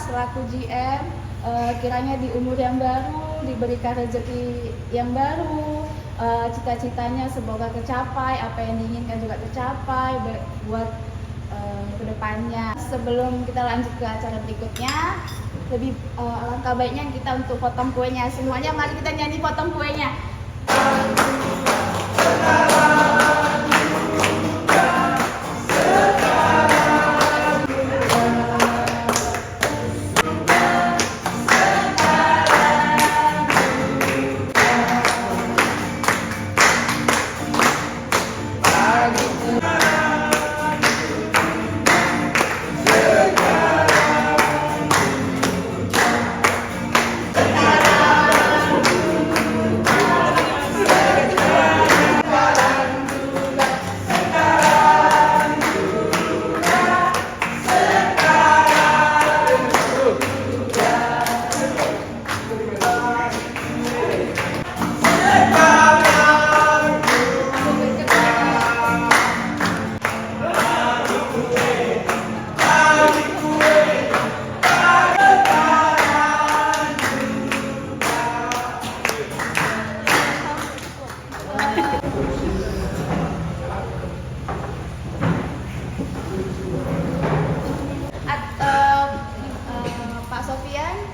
selaku GM, kiranya di umur yang baru diberikan rezeki yang baru, cita-citanya semoga tercapai, apa yang diinginkan juga tercapai buat kedepannya. Sebelum kita lanjut ke acara berikutnya, lebih alangkah baiknya kita untuk potong kuenya semuanya. Mari kita nyanyi potong kuenya. Pak Sofian,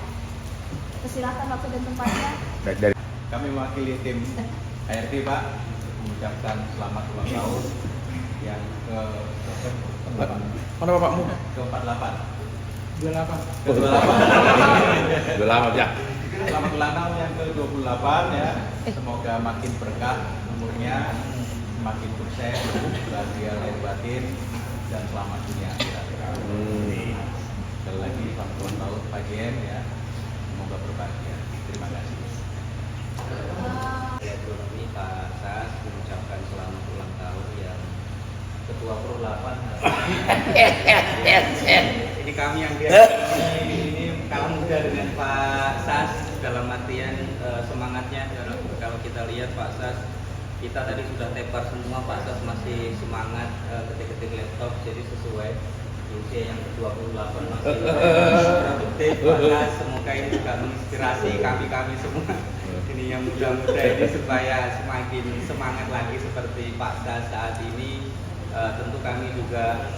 persilakan waktu dan tempatnya. Kami mewakili tim ART Pak mengucapkan selamat ulang tahun yang Mana bapakmu? ke-48. 28. Ya. Selamat ulang tahun yang ke-28 ya. Semoga makin berkah umurnya, makin sukses, bahagia lahir batin dan selamat dunia akhirat. Sekali lagi selamat ulang tahun Pak GM ya. Semoga berbahagia. Terima kasih. Ekonomi Pak Sas mengucapkan selamat ulang tahun yang ke-28. Ini kami yang ini kalah muda dengan Pak Sas dalam artian semangatnya. Kalau kita lihat Pak Sas, kita tadi sudah tepar semua, Pak Sas masih semangat ketik-ketik laptop, jadi sesuai usia yang ke-28 masih produktif. Pak Sas, semoga ini juga menginspirasi kami semua ini yang muda-muda ini supaya semakin semangat lagi seperti Pak Sas saat ini. Tentu kami juga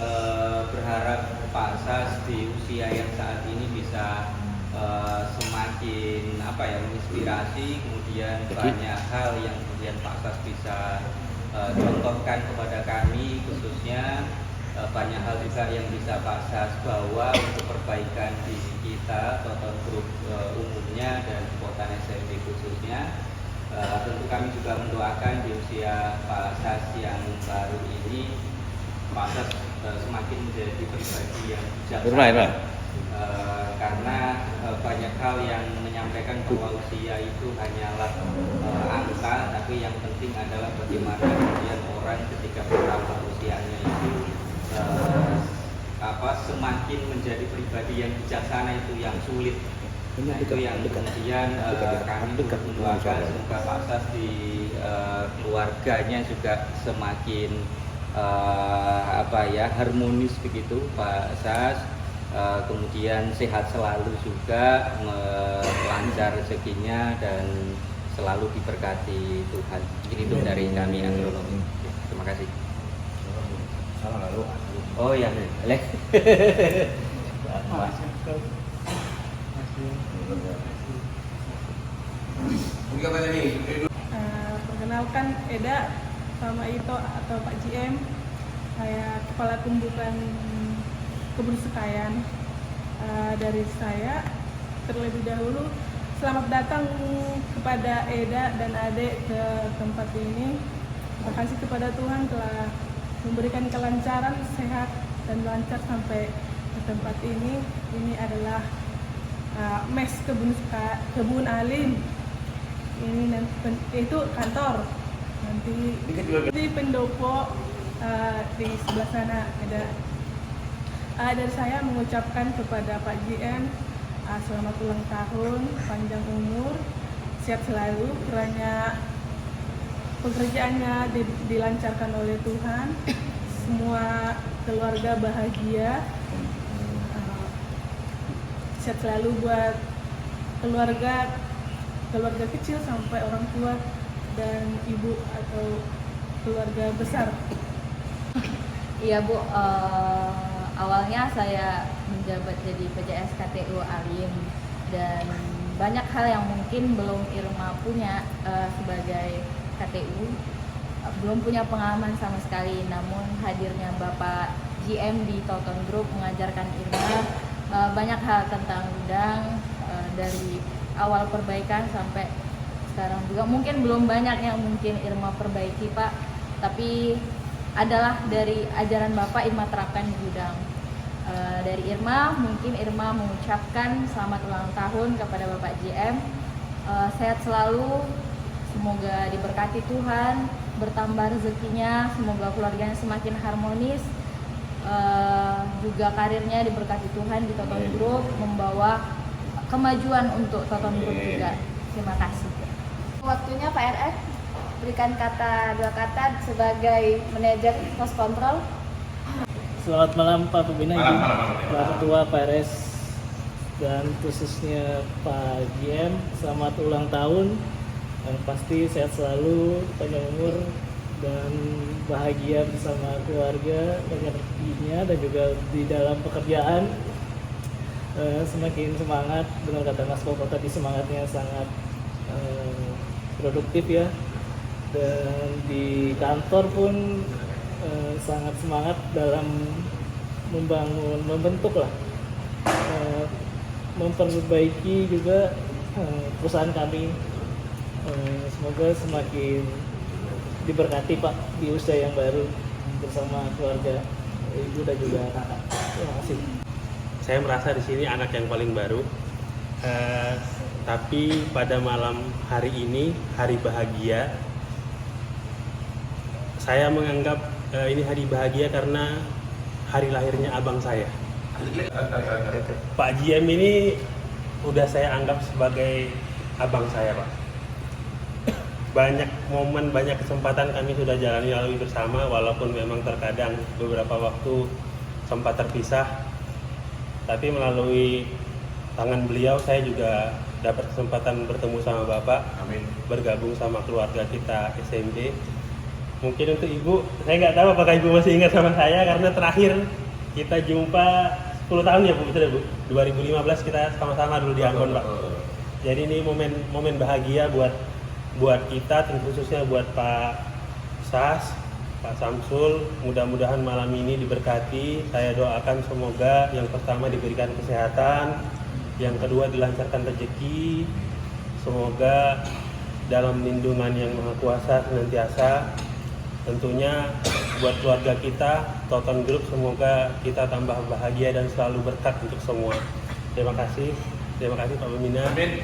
berharap Pak Sas di usia yang saat ini bisa semakin menginspirasi, kemudian banyak hal yang kemudian Pak Sas bisa contohkan kepada kami, khususnya banyak hal juga yang bisa Pak Sas bawa untuk perbaikan diri kita, Toton Group umumnya dan Kota SMB khususnya. Tentu kami juga mendoakan di usia Pak Sas yang baru ini Pak Sas semakin menjadi pribadi yang bijaksana, karena banyak hal yang menyampaikan bahwa usia itu hanyalah angka, tapi yang penting adalah bagaimana kemudian orang ketika bertambah usianya itu semakin menjadi pribadi yang bijaksana, itu yang sulit. Nah, itu yang kemudian kami mendoakan semoga Pak Sas di keluarganya juga semakin harmonis begitu Pak Sas, kemudian sehat selalu juga, lancar rezekinya dan selalu diberkati Tuhan. Ini dari kami agronomi. Terima kasih. Salah lalu. Oh ya, boleh. Perkenalkan Eda sama Ito atau Pak GM, saya kepala tumbukan kebun sekayan. Dari saya terlebih dahulu selamat datang kepada Eda dan Ade ke tempat ini. Terima kasih kepada Tuhan telah memberikan kelancaran, sehat dan lancar sampai ke tempat ini. Ini adalah mes kebun alim. Ini itu kantor. Nanti di pendopo di sebelah sana ada. Dari saya mengucapkan kepada Pak GM selamat ulang tahun, panjang umur, sehat selalu, kiranya pekerjaannya dilancarkan oleh Tuhan, semua keluarga bahagia, sehat selalu buat keluarga kecil sampai orang tua dan ibu atau keluarga besar. Iya Bu, awalnya saya menjabat jadi PJS KTU Alim dan banyak hal yang mungkin belum Irma punya sebagai KTU, belum punya pengalaman sama sekali. Namun hadirnya Bapak GM di Toton Group mengajarkan Irma banyak hal tentang gudang, dari awal perbaikan sampai sekarang juga. Mungkin belum banyak yang mungkin Irma perbaiki Pak, tapi adalah dari ajaran Bapak Irma terapkan di gudang. Dari Irma, mungkin Irma mengucapkan selamat ulang tahun kepada Bapak GM, sehat selalu, semoga diberkati Tuhan, bertambah rezekinya, semoga keluarganya semakin harmonis, juga karirnya diberkati Tuhan di Toton Group, membawa kemajuan untuk Toton Group juga. Terima kasih. Waktunya Pak RF berikan dua kata sebagai manajer pos kontrol. Selamat malam Pak Pembina, Malam. Pak Ketua, Pak RS, dan khususnya Pak GM. Selamat ulang tahun. Yang pasti sehat selalu, panjang umur, dan bahagia bersama keluarga, banyak rezekinya, dan juga di dalam pekerjaan semakin semangat. Benar kata Mas Koko tadi, semangatnya sangat produktif ya. Dan di kantor pun sangat semangat dalam membentuk lah, memperbaiki juga perusahaan kami. Semoga semakin diberkati Pak di usia yang baru bersama keluarga, ibu dan juga kakak. Terima kasih. Saya merasa di sini anak yang paling baru, tapi pada malam hari ini, hari bahagia, saya menganggap ini hari bahagia karena hari lahirnya abang saya. Pak GM ini udah saya anggap sebagai abang saya Pak. Banyak momen, banyak kesempatan kami sudah lalui bersama, walaupun memang terkadang beberapa waktu sempat terpisah. Tapi melalui tangan beliau saya juga dapat kesempatan bertemu sama Bapak. Amin. Bergabung sama keluarga kita SMJ. Mungkin untuk Ibu, saya nggak tahu apakah Ibu masih ingat sama saya, karena terakhir kita jumpa 10 tahun ya Bu, betul ya Bu? 2015 kita sama-sama dulu di Ambon Pak. Jadi ini momen bahagia buat kita, tentu khususnya buat Pak Sas, Pak Samsul. Mudah-mudahan malam ini diberkati. Saya doakan semoga yang pertama diberikan kesehatan, yang kedua dilancarkan rezeki, semoga dalam lindungan yang Maha Kuasa senantiasa. Tentunya buat keluarga kita, Toton Group, semoga kita tambah bahagia dan selalu berkat untuk semua. Terima kasih Pak Pembina. Amin.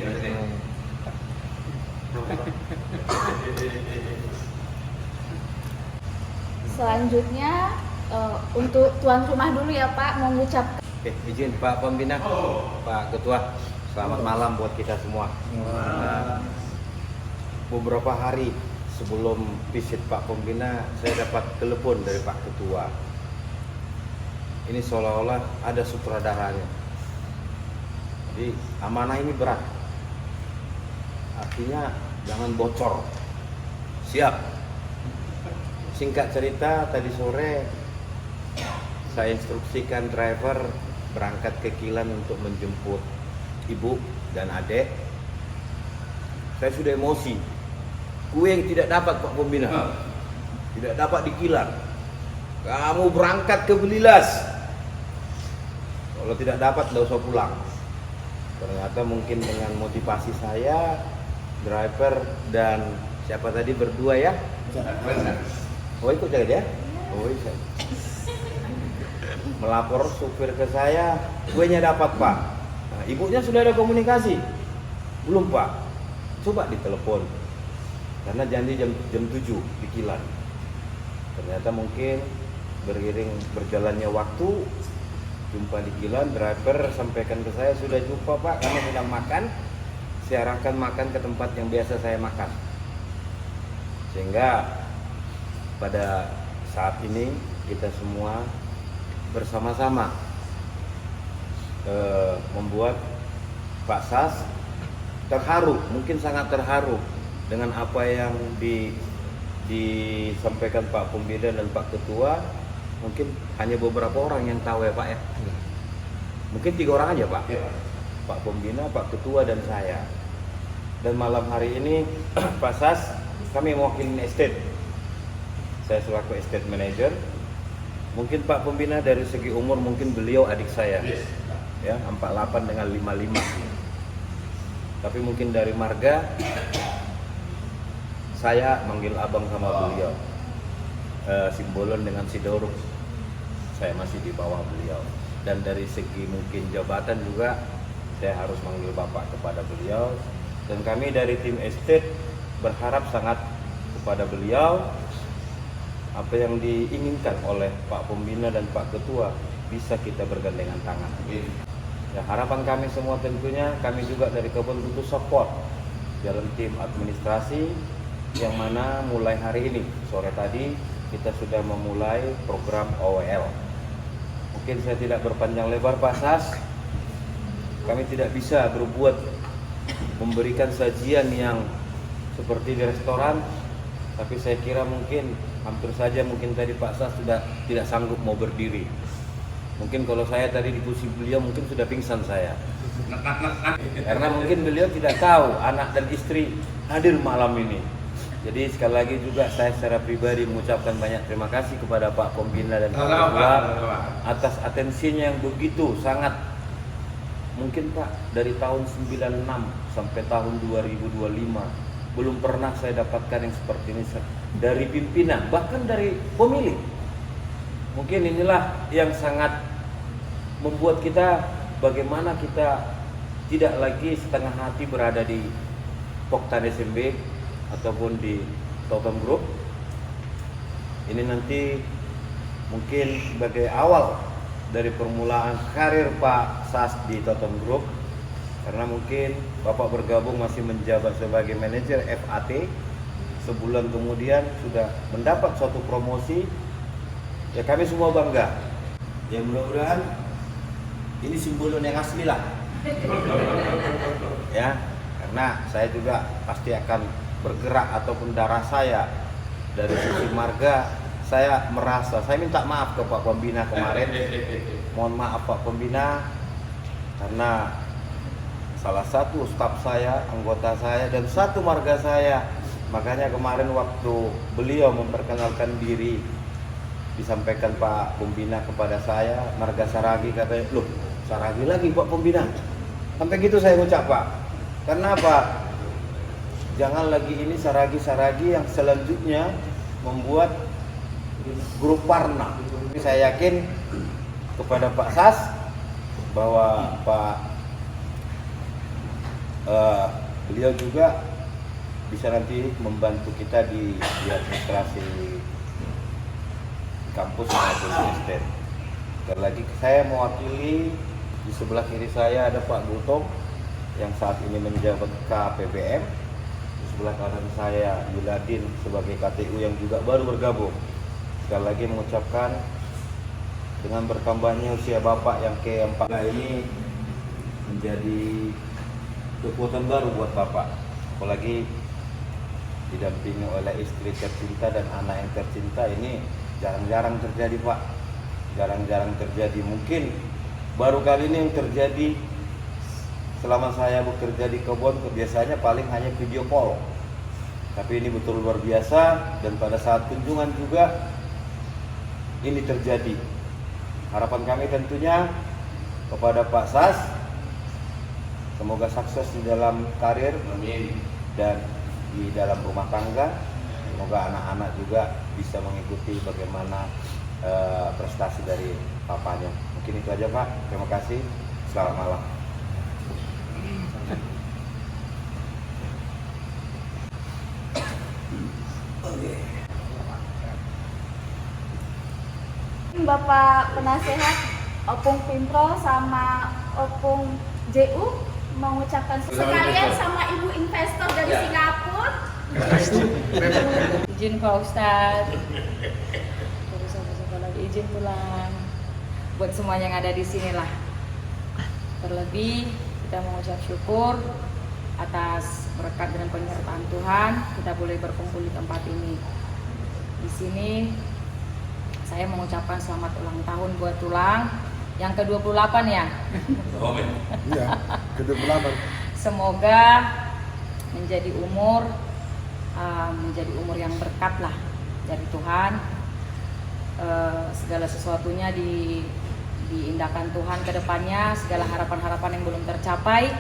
Selanjutnya untuk tuan rumah dulu ya Pak, mengucapkan. Oke, izin Pak Pembina, Pak Ketua, selamat malam buat kita semua. Beberapa hari sebelum visit Pak Pembina, saya dapat telepon dari Pak Ketua. Ini seolah-olah ada sutradaranya. Jadi amanah ini berat. Artinya jangan bocor. Siap. Singkat cerita, tadi sore saya instruksikan driver berangkat ke Kilan untuk menjemput ibu dan adik. Saya sudah emosi. Kue yang tidak dapat Pak Pembina, tidak dapat di Kilan. Kamu berangkat ke Belilas. Kalau tidak dapat, tidak usah pulang. Ternyata mungkin dengan motivasi saya, driver dan siapa tadi berdua ya? Oh ikut jaga dia? Oh iya. Melapor supir ke saya, kuenya dapat Pak. Nah, ibunya sudah ada komunikasi? Belum Pak. Coba ditelepon. Karena janji jam 7 di Kilan. Ternyata mungkin beriring berjalannya waktu, jumpa di Kilan, driver sampaikan ke saya sudah jumpa Pak, karena sedang makan. Saya arahkan makan ke tempat yang biasa saya makan. Sehingga pada saat ini kita semua bersama-sama membuat Pak Sas terharu, mungkin sangat terharu dengan apa yang disampaikan Pak Pembina dan Pak Ketua. Mungkin hanya beberapa orang yang tahu ya Pak ya. Mungkin 3 orang aja Pak. Pak Pembina, Pak Ketua dan saya. Dan malam hari ini Pak Sas, kami mewakili estate. Saya selaku estate manager. Mungkin Pak Pembina dari segi umur mungkin beliau adik saya. Ya, 48 dengan 55. Tapi mungkin dari marga saya manggil abang sama beliau. Simbolon dengan Sidoruk saya masih di bawah beliau. Dan dari segi mungkin jabatan juga saya harus manggil bapak kepada beliau. Dan kami dari tim estate berharap sangat kepada beliau apa yang diinginkan oleh Pak Pembina dan Pak Ketua bisa kita bergandengan tangan. Ya, harapan kami semua tentunya kami juga dari Kebon butuh support dalam tim administrasi yang mana mulai hari ini sore tadi kita sudah memulai program OWL. Mungkin saya tidak berpanjang lebar Pak Sas. Kami tidak bisa berbuat memberikan sajian yang seperti di restoran, tapi saya kira mungkin hampir saja mungkin tadi Pak Sas sudah tidak sanggup mau berdiri. Mungkin kalau saya tadi di kursi beliau mungkin sudah pingsan saya. Karena mungkin beliau tidak tahu anak dan istri hadir malam ini. Jadi sekali lagi juga saya secara pribadi mengucapkan banyak terima kasih kepada Pak Pembina dan Pak Ketua atas atensinya yang begitu sangat. Mungkin Pak dari tahun 96 sampai tahun 2025 belum pernah saya dapatkan yang seperti ini dari pimpinan bahkan dari pemilik. Mungkin inilah yang sangat membuat kita bagaimana kita tidak lagi setengah hati berada di Poktan SMB ataupun di Totem Group. Ini nanti mungkin sebagai awal dari permulaan karir Pak Sas di Totem Group, karena mungkin Bapak bergabung masih menjabat sebagai manajer FAT, sebulan kemudian sudah mendapat suatu promosi. Ya kami semua bangga. Ya mudah-mudahan ini simbolon yang asli lah. Ya, karena saya juga pasti akan bergerak ataupun darah saya dari sisi marga. Saya merasa, saya minta maaf ke Pak Pembina kemarin. Mohon maaf Pak Pembina karena salah satu staf saya, anggota saya dan satu marga saya. Makanya kemarin waktu beliau memperkenalkan diri disampaikan Pak Pembina kepada saya, marga Saragi, katanya, loh Saragi lagi Pak Pembina. Sampai gitu saya ucap Pak. Karena apa? Jangan lagi ini Saragi-Saragi yang selanjutnya membuat grup warna. Saya yakin kepada Pak Sas bahwa beliau juga bisa nanti membantu kita di administrasi kampus maupun di estate. Sekali lagi saya mewakili, di sebelah kiri saya ada Pak Gutong yang saat ini menjabat KPBM. Sebelah kanan saya Yuladin sebagai KTU yang juga baru bergabung. Sekali lagi mengucapkan dengan bertambahnya usia Bapak yang ke-4 ini menjadi kekuatan baru buat Bapak. Apalagi didampingi oleh istri tercinta dan anak yang tercinta, ini jarang-jarang terjadi Pak. Jarang-jarang terjadi. Mungkin baru kali ini yang terjadi selama saya bekerja di kebun. Biasanya paling hanya video call, tapi ini betul luar biasa. Dan pada saat kunjungan juga ini terjadi. Harapan kami tentunya kepada Pak Sas, semoga sukses di dalam karir dan di dalam rumah tangga. Semoga anak-anak juga bisa mengikuti bagaimana prestasi dari papanya. Mungkin itu aja Pak, terima kasih, selamat malam. Bapak Penasehat Opung Pimpro sama Opung JU mengucapkan sekalian sama ibu investor dari Singapura. Izin Pak Ustadz. Terus apa lagi izin pulang. Buat semuanya yang ada di sini lah. Terlebih Kita mengucap syukur atas berkat dan penyertaan Tuhan, kita boleh berkumpul di tempat ini. Di sini saya mengucapkan selamat ulang tahun buat Tulang yang ke-28 ya. Iya, ke-28. Semoga menjadi umur yang berkat lah dari Tuhan. Segala sesuatunya diindahkan Tuhan ke depannya, segala harapan-harapan yang belum tercapai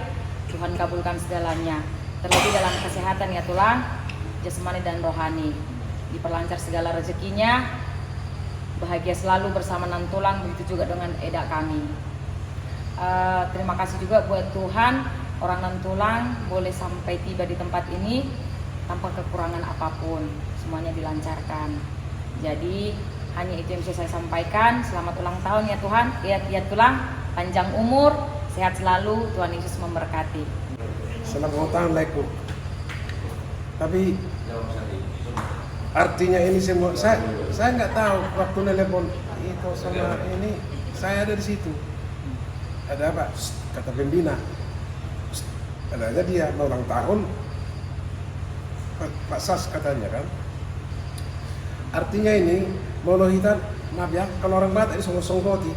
Tuhan kabulkan segalanya. Terlebih dalam kesehatan ya Tulang, jasmani dan rohani. Diperlancar segala rezekinya, bahagia selalu bersama Nan Tulang, begitu juga dengan Eda kami. Terima kasih juga buat Tuhan, orang Nan Tulang boleh sampai tiba di tempat ini tanpa kekurangan apapun, semuanya dilancarkan. Jadi hanya itu yang bisa saya sampaikan. Selamat ulang tahun ya Tuhan, ya Tulang, panjang umur, sehat selalu, Tuhan Yesus memberkati. Selamat ulang tahun Leku. Tapi artinya ini semua, saya nggak tahu waktu telepon itu sama ini, saya ada di situ. Ada apa? Kata pembina. Ada aja dia mau ulang tahun, Pak Sas katanya kan. Artinya ini Molohitan, maaf ya, kalau orang Batak ini songgoti.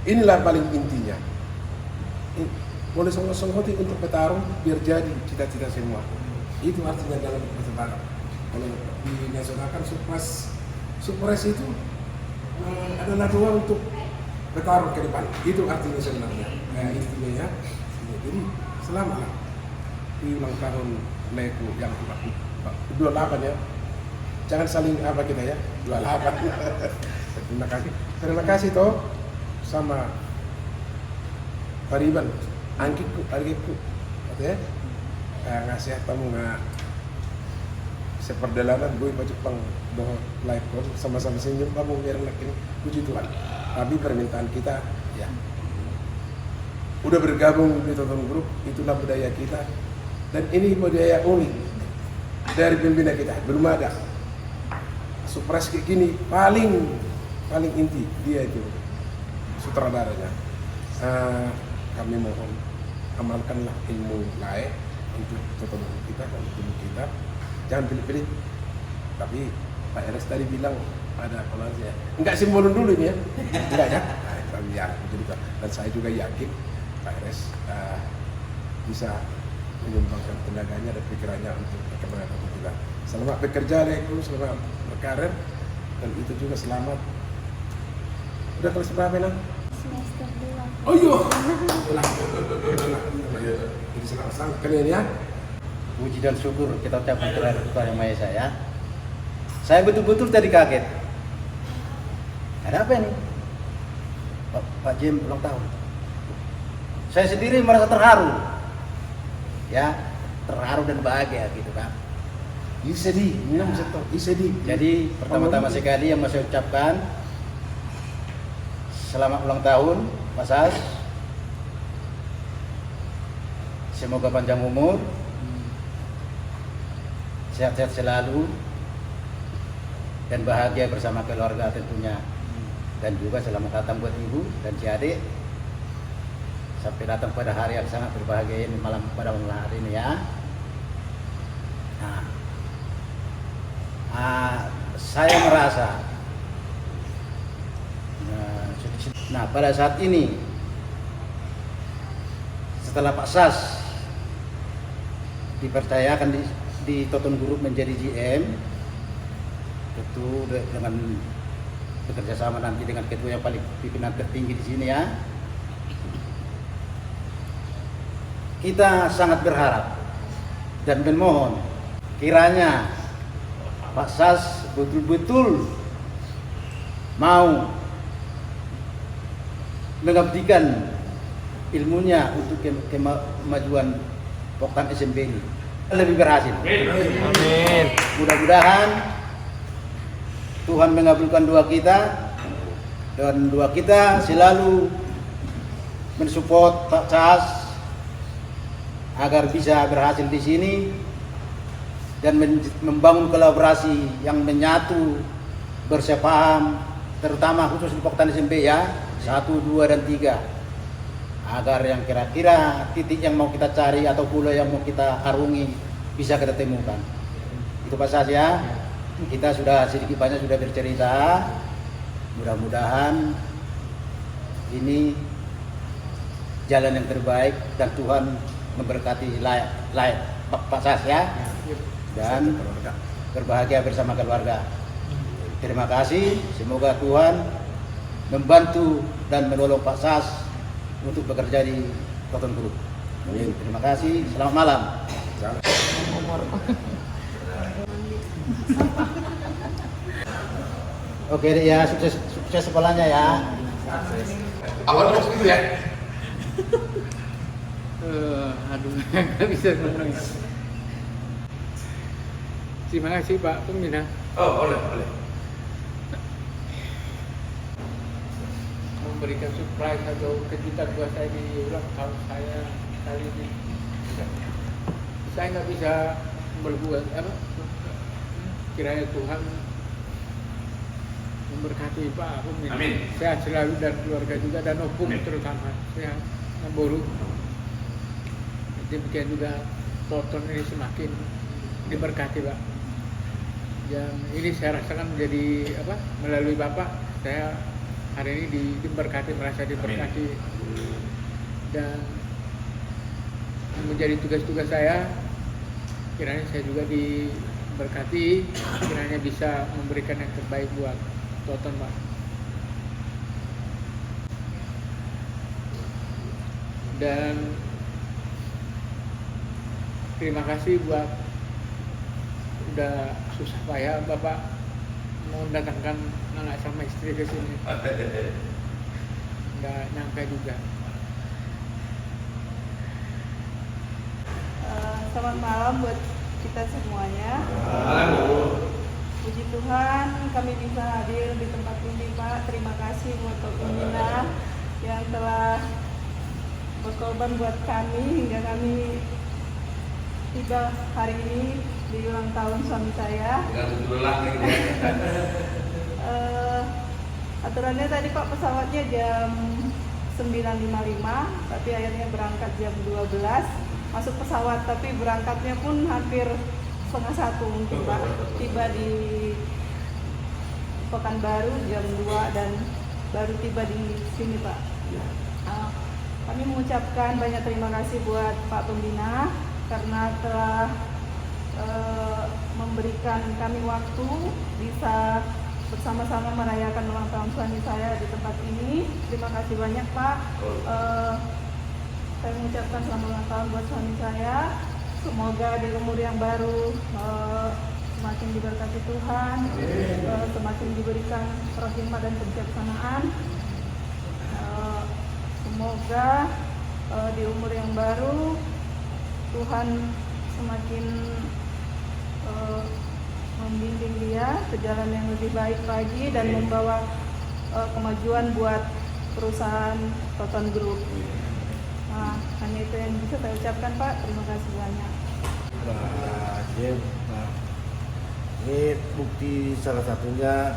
Inilah paling intinya. Boleh songgoti untuk bertarung biar jadi cita-cita semua. Itu artinya dalam bahasa Batak. Kalau di nasional kan surprise itu adalah doa untuk bertarung ke depan. Itu artinya sebenarnya. Intinya ya. Jadi selamat di ulang tahun Leku yang 28 ya. Jangan saling apa kita ya, 28. Terima kasih toh sama Pariban, angkitku, ya. Ngasih tamu nggak seperjalanan gue ke Jepang doh live call sama-sama senyum kamu biar ini puji Tuhan. Tapi permintaan kita ya udah bergabung di Toton Group, itulah budaya kita dan ini budaya unik dari pembina kita, belum ada. Surprise kayak gini paling inti dia itu sutradaranya. Kami mohon amalkanlah ilmu lain untuk Toton kita dan tim kita. Jangan pilih-pilih. Tapi Pak Eres tadi bilang ada kolanya. Enggak simbolon dulu ini ya. Enggak ya. Kami yakin dan saya juga yakin Pak Eres bisa menyumbangkan tenaganya dan pikirannya untuk perkembangan kita. Selamat bekerja Leku, selamat berkarir dan itu juga selamat. Udah kelas berapa Nang? Semester 2. Oh iya. Jadi selamat kalian ya. Puji dan syukur kita ucapkan kepada Tuhan Yang Maha Esa ya. Saya betul-betul tadi kaget. Ada apa ini? Pak Jem ulang tahun. Saya sendiri merasa terharu. Ya, terharu dan bahagia gitu kan. Sedih, minum setok, sedih. Jadi pertama-tama sekali yang saya ucapkan selamat ulang tahun Pak Sas. Semoga panjang umur, sehat-sehat selalu, dan bahagia bersama keluarga tentunya. Dan juga selamat datang buat ibu dan si adik sampai datang pada hari yang sangat berbahagia ini pada malam hari ini ya. Saya merasa pada saat ini setelah Pak Sas dipercayakan di Toton Group menjadi GM, tentu dengan bekerja sama nanti dengan ketua yang paling pimpinan tertinggi di sini ya, kita sangat berharap dan memohon kiranya Pak Sas betul-betul mau mengabdikan ilmunya untuk kemajuan Poktan SMP ini lebih berhasil. Amin. Mudah-mudahan Tuhan mengabulkan doa kita dan doa kita selalu mensupport Pak Sas agar bisa berhasil di sini dan membangun kolaborasi yang menyatu, bersepaham, terutama khusus di Poktan SMP ya, 1, 2, dan 3. agar yang kira-kira titik yang mau kita cari atau pulau yang mau kita arungi bisa kita temukan. Itu Pak Sas ya. Kita sudah sedikit banyak sudah bercerita. Mudah-mudahan ini jalan yang terbaik dan Tuhan memberkati layak Pak Sas ya. Dan berbahagia bersama keluarga. Terima kasih. Semoga Tuhan membantu dan menolong Pak Sas untuk bekerja di Toton Group. Terima kasih. Selamat malam. Oke deh ya, sukses sekolahnya ya. Awal terus gitu ya. Aduh, nggak bisa ngomong. Terima kasih Pak Pembina. Oh, boleh. Memberikan surprise atau kejutan buat saya di ulang tahun saya kali ini. Saya nggak bisa berbuat apa. Kiranya Tuhan memberkati Pak Pembina. Amin. Sehat selalu dan keluarga juga dan Opung terutama sehat memburuk. Demikian juga Toton ini semakin diberkati Pak. Yang ini saya rasakan menjadi apa melalui Bapak saya hari ini diberkati, merasa diberkati. Dan menjadi tugas-tugas saya kiranya saya juga diberkati, kiranya bisa memberikan yang terbaik buat Toton Pak. Dan terima kasih buat udah susah payah Bapak mau datangkan anak sama istri ke sini. Nggak nyangka juga. Selamat malam buat kita semuanya. Puji Tuhan kami bisa hadir di tempat ini Pak. Terima kasih buat Pak Pembina yang telah berkorban buat kami hingga kami tiba hari ini di ulang tahun suami saya. Aturannya tadi Pak pesawatnya jam 9.55 tapi akhirnya berangkat jam 12 masuk pesawat, tapi berangkatnya pun hampir 12:30 mungkin Pak. Tiba di Pekanbaru jam 2 dan baru tiba di sini Pak. Kami mengucapkan banyak terima kasih buat Pak Pembina karena telah memberikan kami waktu bisa bersama-sama merayakan ulang tahun suami saya di tempat ini. Terima kasih banyak Pak. Saya mengucapkan selamat ulang tahun buat suami saya. Semoga di umur yang baru semakin diberkati Tuhan, semakin diberikan rahmat dan kebijaksanaan. Semoga di umur yang baru Tuhan semakin membimbing dia ke jalan yang lebih baik lagi dan membawa kemajuan buat perusahaan Toton Group. Nah, hanya itu yang bisa saya ucapkan Pak. Terima kasih banyak. Pak Jem, ini bukti salah satunya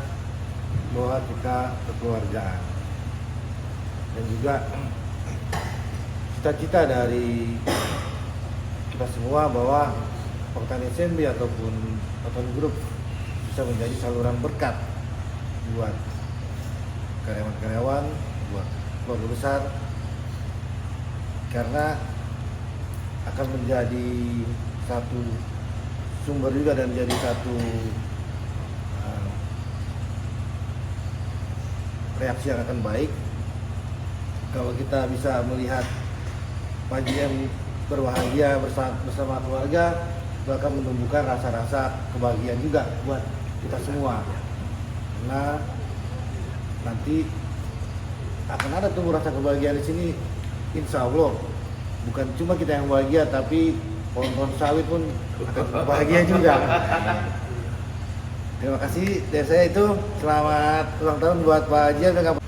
bahwa kita kekeluargaan dan juga cita-cita dari kita semua bahwa Poktan SMB ataupun Toton Group bisa menjadi saluran berkat buat karyawan-karyawan, buat keluarga besar, karena akan menjadi satu sumber juga dan menjadi satu reaksi yang akan baik kalau kita bisa melihat Pak JM berbahagia bersama keluarga, bahkan menumbuhkan rasa-rasa kebahagiaan juga buat kita semua. Karena nanti akan ada tumbuh rasa kebahagiaan di sini, insya Allah. Bukan cuma kita yang bahagia, tapi pohon-pohon sawit pun akan bahagia juga. Terima kasih dari saya itu. Selamat ulang tahun buat Pak Haji.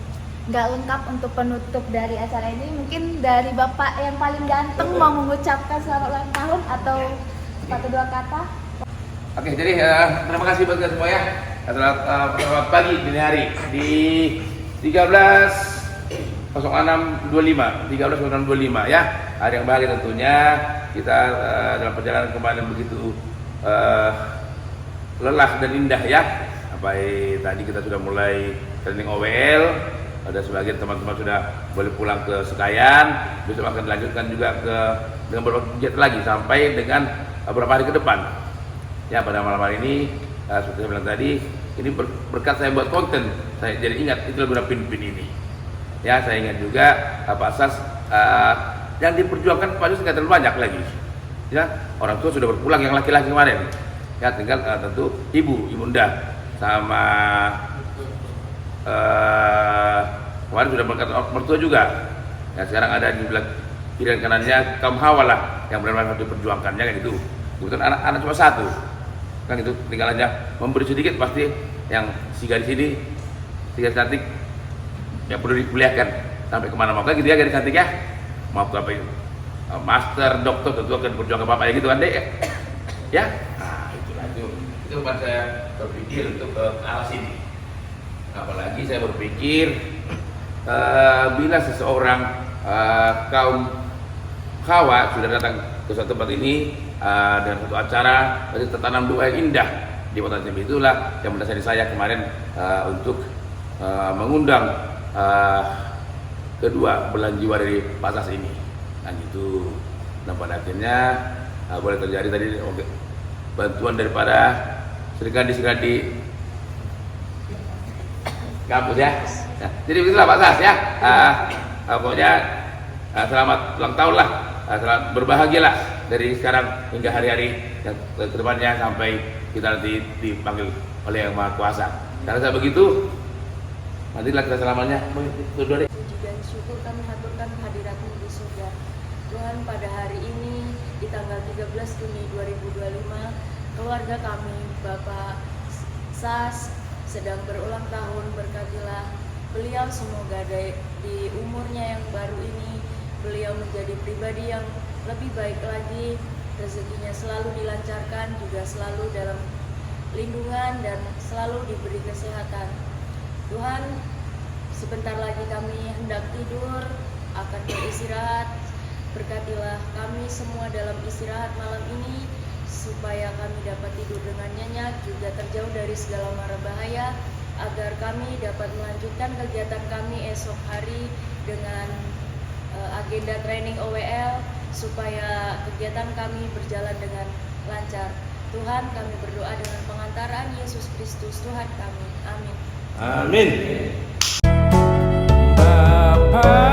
Nggak lengkap untuk penutup dari acara ini. Mungkin dari Bapak yang paling ganteng mau mengucapkan selamat ulang tahun atau satu dua kata. Oke, jadi terima kasih buat kita semua ya. Selamat pagi dini hari di 13 06.25 13.06.25 ya. Hari yang bahagia tentunya kita dalam perjalanan kemarin begitu lelah dan indah ya. Tadi kita sudah mulai training OWL, ada sebagian teman-teman sudah boleh pulang ke Sekayan, besok akan dilanjutkan juga dengan beberapa kegiatan lagi sampai dengan beberapa hari ke depan. Ya, pada malam hari ini seperti saya bilang tadi, ini berkat saya buat konten, saya jadi ingat itu guna pin-pin ini. Ya, saya ingat juga Pak Sas yang diperjuangkan Pak Yus nggak terlalu banyak lagi. Ya, orang tua sudah berpulang yang laki-laki kemarin. Ya, tinggal tentu ibunda sama kemarin sudah berkat mertua juga. Ya, sekarang ada di belakang kiri dan kanannya kaum Hawa lah yang benar-benar diperjuangkannya kan itu. Kebetulan anak cuma satu. Kan itu tinggal aja memberi sedikit pasti yang Siga di sini, Siga cantik yang perlu dikuliahkan sampai kemana-mana gitu ya, gadis cantik ya. Maaf apa itu, master, dokter tentu akan berjuang ke bapak ya gitu kan dek ya. Nah itulah itu bukan saya berpikir untuk ke arah sini. Apalagi saya berpikir bila seseorang kaum Hawa sudah datang ke suatu tempat ini dengan satu acara, jadi tertanam doa yang indah di potensi itulah yang mendasari saya kemarin untuk mengundang kedua belahan jiwa dari Pak Sas ini. Nah gitu. Dan pada akhirnya boleh terjadi tadi bantuan daripada Serikandi kampus ya. Nah, jadi begitulah Pak Sas ya. Pokoknya selamat ulang tahun lah, selamat berbahagialah dari sekarang hingga hari-hari yang kedepannya sampai kita nanti dipanggil oleh Yang Maha Kuasa. Karena saya begitu, nantilah kita selamanya. Puji dan syukur kami haturkan kehadirat-Mu di surga. Tuhan, pada hari ini di tanggal 13 Juni 2025, keluarga kami, Bapak Sas sedang berulang tahun. Berkatilah beliau, semoga di umurnya yang baru ini beliau menjadi pribadi yang lebih baik lagi, rezekinya selalu dilancarkan, juga selalu dalam lindungan dan selalu diberi kesehatan. Tuhan, sebentar lagi kami hendak tidur, akan beristirahat. Berkatilah kami semua dalam istirahat malam ini, supaya kami dapat tidur dengan nyenyak, juga terjauh dari segala mara bahaya, agar kami dapat melanjutkan kegiatan kami esok hari dengan agenda training OWL, supaya kegiatan kami berjalan dengan lancar. Tuhan, kami berdoa dengan pengantaran Yesus Kristus Tuhan kami. Amin. Amin. Bapa